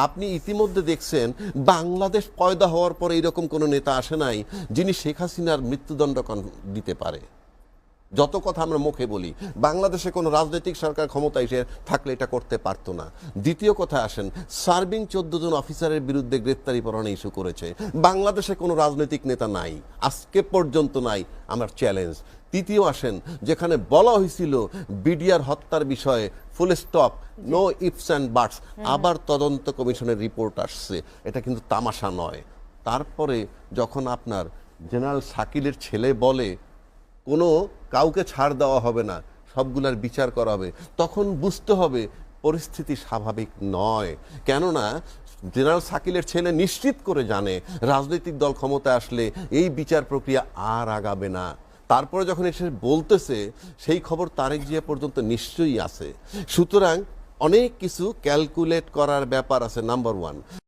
আপনি ইতিমধ্যে দেখছেন বাংলাদেশ পয়দা হওয়ার পরে এরকম কোনো নেতা আসে নাই যিনি শেখ হাসিনার মৃত্যুদণ্ড দিতে পারে। যত কথা আমরা মুখে বলি, বাংলাদেশে কোনো রাজনৈতিক সরকার ক্ষমতায় এসে থাকলে এটা করতে পারতো না। দ্বিতীয় কথা আসেন, সার্ভিং 14 জন অফিসারের বিরুদ্ধে গ্রেপ্তারি পরোয়ানা ইস্যু করেছে। বাংলাদেশে কোনো রাজনৈতিক নেতা নাই, আজকে পর্যন্ত নাই, আমার চ্যালেঞ্জ। তৃতীয় আসেন, যেখানে বলা হয়েছিল বিডিআর হত্যার বিষয়ে full stop, no ifs and buts, আবার তদন্ত কমিশনের রিপোর্ট আসছে, এটা কিন্তু তামাশা নয়। তারপরে যখন আপনার জেনারেল শাকিলের ছেলে বলে কোনো কাউকে ছাড় দেওয়া হবে না, সবগুলার বিচার করা হবে, তখন বুঝতে হবে পরিস্থিতি স্বাভাবিক নয়। কেননা জেনারেল শাকিলের ছেলে নিশ্চিত করে জানে রাজনৈতিক দল ক্ষমতায় আসলে এই বিচার প্রক্রিয়া আর আগাবে না। তারপরে যখন এসে বলতেছে, সেই খবর তারেক জিয়া পর্যন্ত নিশ্চয়ই আছে। সুতরাং অনেক কিছু ক্যালকুলেট করার ব্যাপার আছে। Number one.